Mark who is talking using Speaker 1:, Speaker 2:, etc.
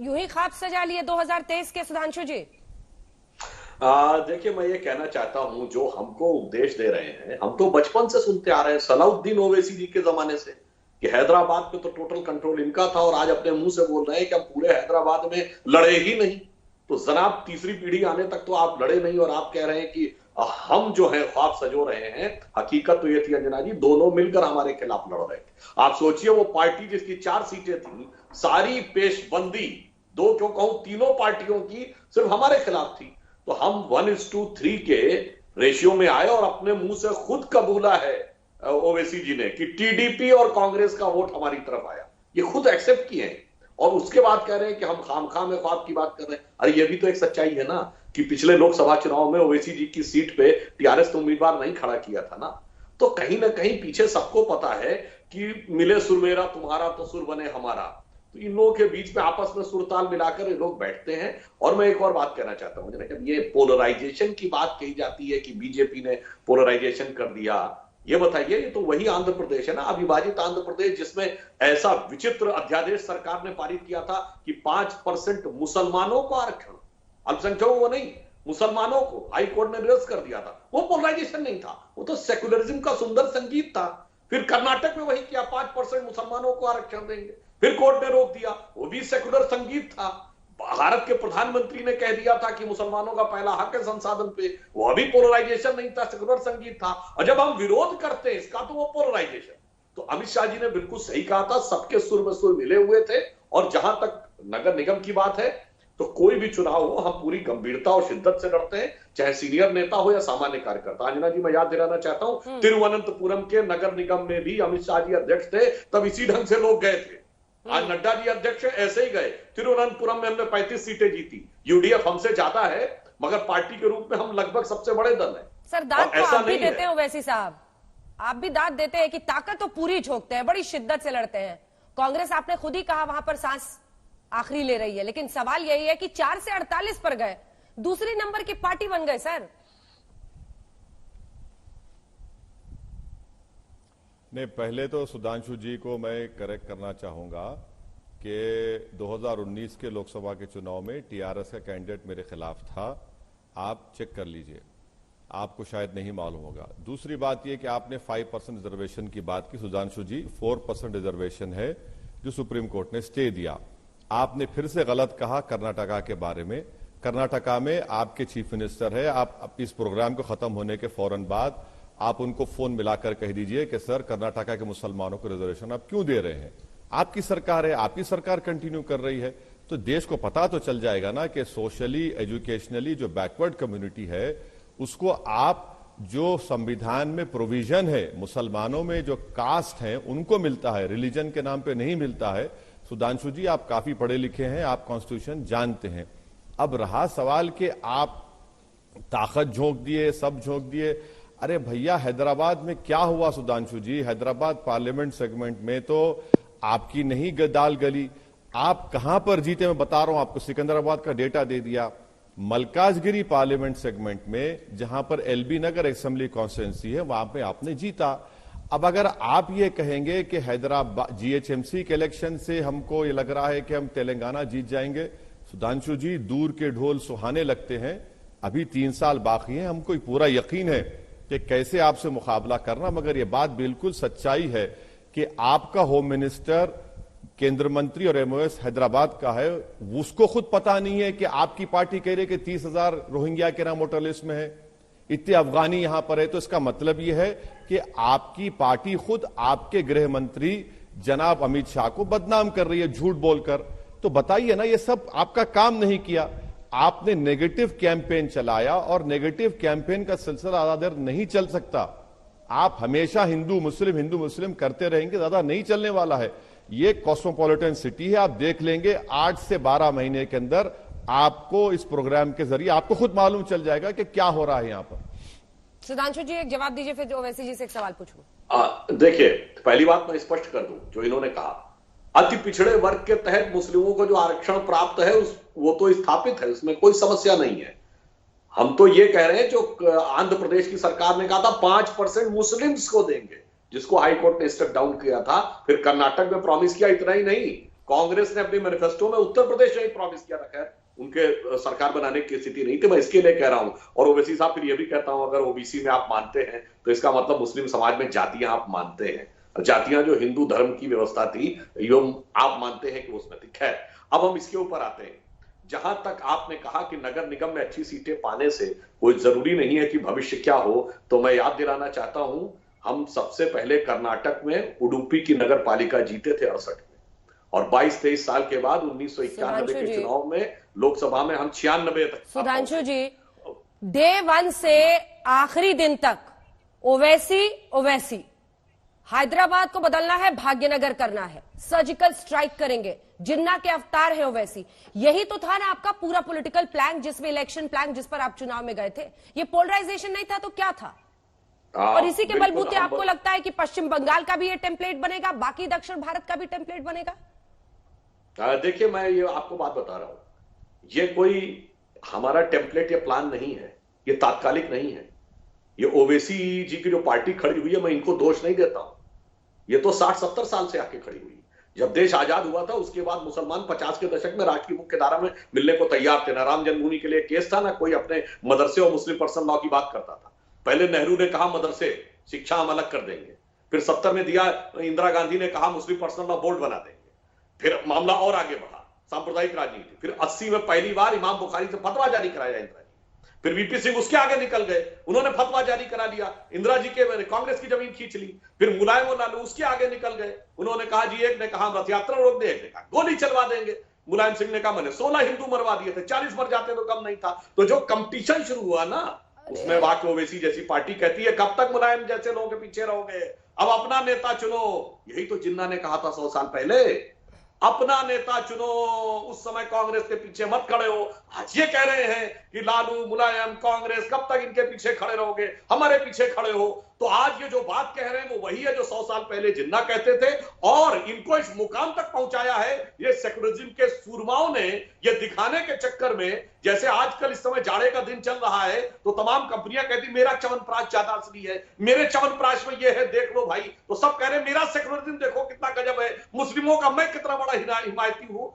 Speaker 1: यूं ही ख्वाब सजा लिए 2023 के, सुधांशु जी?
Speaker 2: देखिए, मैं ये कहना चाहता हूं, जो हमको उपदेश दे रहे हैं, हम तो बचपन से सुनते आ रहे हैं, सलाउद्दीन ओवैसी जी के जमाने से, कि हैदराबाद पे तो टोटल कंट्रोल इनका था, और आज अपने मुंह से बोल रहे हैं कि हम पूरे हैदराबाद में लड़े ही नहीं। तो जनाब, तीसरी पीढ़ी आने तक तो आप लड़े नहीं, और आप कह रहे हैं कि हम जो है ख्वाब सजो रहे हैं। हकीकत तो ये थी अंजना जी, दोनों मिलकर हमारे खिलाफ लड़ रहे थे। आप सोचिए, वो पार्टी जिसकी 4 सीटें थी, सारी पेशबंदी, दो क्यों कहूं, तीनों पार्टियों की सिर्फ हमारे खिलाफ थी। तो हम 1:3 के रेशियो में आए, और अपने मुंह से खुद कबूला है ओवैसी जी ने कि टीडीपी और कांग्रेस का वोट हमारी तरफ आया। ये खुद एक्सेप्ट किए हैं, और उसके बाद कह रहे हैं कि हम खामखा में ख्वाब की बात कर रहे हैं। अरे ये भी तो एक सच्चाई है ना, कि पिछले लोकसभा चुनाव में ओवैसी जी की सीट पे टीआरएस तो उम्मीदवार नहीं खड़ा किया था ना। तो कहीं ना कहीं पीछे सबको पता है कि मिले सुर मेरा तुम्हारा तो सुर बने हमारा। तो इन लोगों के बीच में आपस में सुरताल मिलाकर ये लोग बैठते हैं। और मैं एक और बात कहना चाहता हूं, जब ये पोलराइजेशन की बात कही जाती है कि बीजेपी ने पोलराइजेशन कर दिया, ये बताइए, ये तो वही आंध्र प्रदेश है ना, अविभाजित आंध्र प्रदेश, जिसमें ऐसा विचित्र अध्यादेश सरकार ने पारित किया था कि 5% मुसलमानों को आरक्षण, अल्पसंख्यकों को नहीं, मुसलमानों को हाई कोर्ट ने निरस्त कर दिया था। वो पोलराइजेशन नहीं था, वो तो सेकुलरिज्म का सुंदर संगीत था। फिर कर्नाटक में वही किया, 5% मुसलमानों को आरक्षण देंगे, फिर कोर्ट ने रोक दिया, वो भी सेकुलर संगीत था। भारत के प्रधानमंत्री ने कह दिया था कि मुसलमानों का पहला हक है संसाधन पे, वो अभी पोलराइजेशन नहीं था, सेकुलर संगीत था। और जब हम विरोध करते हैं इसका, तो वो पोलराइजेशन। तो अमित शाह जी ने बिल्कुल सही कहा था, सबके सुर में सुर मिले हुए थे। और जहां तक नगर निगम की बात है, तो कोई भी चुनाव हो, हम पूरी गंभीरता और शिद्दत से लड़ते हैं, चाहे सीनियर नेता हो या सामान्य कार्यकर्ता। अंजना जी, मैं याद दिलाना चाहता हूं, तिरुवनंतपुरम के नगर निगम में भी अमित शाह जी अध्यक्ष थे, तब इसी ढंग से लोग गए थे। आज नड्डा जी अध्यक्ष ऐसे ही गए। तिरुवनंतपुरम में हमने 35 सीटें जीती। यूडीएफ हमसे ज्यादा है, मगर पार्टी के रूप में हम लगभग सबसे बड़े दल हैं।
Speaker 1: सर, दाद तो आप भी देते हो वैसी साहब, आप भी दाद देते हैं कि ताकत तो पूरी झोंकते हैं, बड़ी शिद्दत से लड़ते हैं। कांग्रेस, आपने खुद ही कहा, वहां पर सांस आखिरी ले रही है। लेकिन सवाल यही है कि 4 से 48 पर गए, दूसरी नंबर की पार्टी बन गए सर।
Speaker 3: नहीं, पहले तो सुधांशु जी को मैं करेक्ट करना चाहूंगा कि 2019 के लोकसभा के चुनाव में टीआरएस का कैंडिडेट मेरे खिलाफ था। आप चेक कर लीजिए, आपको शायद नहीं मालूम होगा। दूसरी बात यह कि आपने 5% रिजर्वेशन की बात की। सुधांशु जी, 4% रिजर्वेशन है जो सुप्रीम कोर्ट ने स्टे दिया। आपने फिर से गलत कहा कर्नाटका के बारे में। कर्नाटका में आपके चीफ मिनिस्टर है, आप इस प्रोग्राम को खत्म होने के फौरन बाद आप उनको फोन मिलाकर कह दीजिए कि सर, कर्नाटका के मुसलमानों को रिजर्वेशन आप क्यों दे रहे हैं? आपकी सरकार है, आपकी सरकार कंटिन्यू कर रही है, तो देश को पता तो चल जाएगा ना कि सोशली, एजुकेशनली जो बैकवर्ड कम्युनिटी है, उसको आप, जो संविधान में प्रोविजन है, मुसलमानों में जो कास्ट है उनको मिलता है, रिलीजन के नाम पे नहीं मिलता है। सुधांशु जी, आप काफी पढ़े लिखे हैं, आप कॉन्स्टिट्यूशन जानते हैं। अब रहा सवाल कि आप ताकत झोंक दिए, सब झोंक दिए। अरे भैया, हैदराबाद में क्या हुआ सुधांशु जी? हैदराबाद पार्लियामेंट सेगमेंट में तो आपकी नहीं दाल गली। आप कहां पर जीते, मैं बता रहा हूं आपको, सिकंदराबाद का डेटा दे दिया। मलकाजगिरी पार्लियामेंट सेगमेंट में, जहां पर एलबी नगर असेंबली कॉन्स्टिट्यूंसी है, वहां पे आपने जीता। अब अगर आप ये कहेंगे कि हैदराबाद जीएचएमसी के इलेक्शन से हमको ये लग रहा है कि हम तेलंगाना जीत जाएंगे, सुधांशु जी, दूर के ढोल सुहाने लगते हैं। अभी 3 साल बाकी हैं, हमको पूरा यकीन है कि कैसे आपसे मुकाबला करना। मगर ये बात बिल्कुल सच्चाई है कि आपका होम मिनिस्टर, केंद्र मंत्री और एमओएस हैदराबाद का है, उसको खुद पता नहीं है कि आपकी पार्टी कह रही है कि 30,000 रोहिंग्या के नाम वोटर लिस्ट में है, इतने अफगानी यहां पर है। तो इसका मतलब यह है कि आपकी पार्टी खुद आपके गृह मंत्री जनाब अमित शाह को बदनाम कर रही है झूठ बोलकर। तो बताइए ना, ये सब आपका काम नहीं किया, आपने नेगेटिव कैंपेन चलाया, और नेगेटिव कैंपेन का सिलसिला ज्यादा देर नहीं चल सकता। आप हमेशा हिंदू मुस्लिम करते रहेंगे, ज्यादा नहीं चलने वाला है। ये कॉस्मोपॉलिटन सिटी है, आप देख लेंगे 8 से 12 महीने के अंदर आपको इस प्रोग्राम के जरिए आपको खुद मालूम चल जाएगा कि क्या हो रहा है यहां पर।
Speaker 1: सुधांशु जी, एक जवाब दीजिए, फिर ओवैसी जी से एक सवाल पूछूं।
Speaker 2: देखिए, पहली बात मैं स्पष्ट कर दूं, जो इन्होंने कहा, अति पिछड़े वर्ग के तहत मुस्लिमों को जो आरक्षण प्राप्त है, वो तो स्थापित है, उसमें कोई समस्या नहीं है। हम तो ये कह रहे हैं, जो आंध्र प्रदेश की सरकार ने कहा था 5% मुस्लिम्स को देंगे, जिसको हाईकोर्ट ने स्टेप डाउन किया था। फिर कर्नाटक में प्रॉमिस किया, इतना ही नहीं, कांग्रेस ने अपने मैनिफेस्टो में उत्तर प्रदेश ने ही प्रॉमिस किया था। खैर उनके सरकार बनाने की स्थिति नहीं थी, मैं इसके लिए कह रहा हूं। और ओवैसी साहब फिर ये भी कहता हूं, अगर ओबीसी में आप मानते हैं तो इसका मतलब मुस्लिम समाज में जातियां आप मानते हैं। जातियां जो हिंदू धर्म की व्यवस्था थी यो आप मानते हैं कि उसमें थी। खैर अब हम इसके ऊपर आते हैं। जहां तक आपने कहा कि नगर निगम में अच्छी सीटें पाने से कोई जरूरी नहीं है कि भविष्य क्या हो, तो मैं याद दिलाना चाहता हूं, हम सबसे पहले कर्नाटक में उडुपी की नगर पालिका जीते थे 68 में, और 22-23 साल के बाद 1991 के चुनाव में लोकसभा में हम 96 तक।
Speaker 1: सुधांशु जी, डे 1 से आखिरी दिन तक ओवैसी हैदराबाद को बदलना है, भाग्यनगर करना है, सर्जिकल स्ट्राइक करेंगे, जिन्ना के अवतार है ओवैसी। यही तो था ना आपका पूरा पॉलिटिकल प्लान, जिसमें इलेक्शन प्लान जिस पर आप चुनाव में गए थे। ये पोलराइजेशन नहीं था तो क्या था? और इसी के बलबूते आपको लगता है कि पश्चिम बंगाल का भी ये टेम्पलेट बनेगा, बाकी दक्षिण भारत का भी टेम्पलेट बनेगा?
Speaker 2: देखिए मैं ये आपको बात बता रहा हूं, ये कोई हमारा टेम्पलेट या प्लान नहीं है, ये तात्कालिक नहीं है। ये ओवैसी जी की जो पार्टी खड़ी हुई है, मैं इनको दोष नहीं देता हूं। ये तो 60-70 साल से आके खड़ी हुई। जब देश आजाद हुआ था उसके बाद मुसलमान 50 के दशक में राष्ट्रीय मुख्य धारा में मिलने को तैयार थे। ना राम जन्मभूमि के लिए केस था, ना कोई अपने मदरसे और मुस्लिम पर्सनल लॉ की बात करता था। पहले नेहरू ने कहा मदरसे शिक्षा हम अलग कर देंगे, फिर 70 में दिया, इंदिरा गांधी ने कहा मुस्लिम पर्सनल लॉ बोर्ड बना देंगे, फिर मामला और आगे बढ़ा, सांप्रदायिक राजनीति। फिर 80 में पहली बार इमाम बुखारी से फतवा जारी कराया इंदिरा जी। फिर वीपी सिंह उसके आगे निकल गए, उन्होंने फतवा जारी करा लिया, इंदिरा जी के कांग्रेस की जमीन खींच ली। फिर मुलायम और लालू उसके आगे निकल गए, उन्होंने कहा जी, एक ने कहा रथ यात्रा रोक दे, एक ने कहा गोली चलवा देंगे। मुलायम सिंह ने कहा मैंने 16 हिंदू मरवा दिए थे, 40 मर जाते तो कम नहीं था। तो जो कंपटीशन शुरू हुआ ना, उसमें वाकई ओवैसी जैसी पार्टी कहती है कब तक मुलायम जैसे लोगों के पीछे रहोगे, अब अपना नेता चुनो। यही तो जिन्ना ने कहा था 100 साल पहले, अपना नेता चुनो, उस समय कांग्रेस के पीछे मत खड़े हो। आज ये कह रहे हैं कि लालू, मुलायम, कांग्रेस, कब तक इनके पीछे खड़े रहोगे, हमारे पीछे खड़े हो। तो आज ये जो बात कह रहे हैं वो वही है जो 100 साल पहले जिन्ना कहते थे, और इनको इस मुकाम तक पहुंचाया है ये सेकुलरिज्म के सूरमाओं ने, ये दिखाने के चक्कर में। जैसे आजकल इस समय जाड़े का दिन चल रहा है तो तमाम कंपनियां कहती मेरा च्यवनप्राश ज्यादा असली है, मेरे च्यवनप्राश में ये है, देख लो भाई। तो सब कह रहे हैं मेरा सेकुलरिज्म देखो कितना गजब है, मुस्लिमों का मैं कितना बड़ा हिमायती हूं।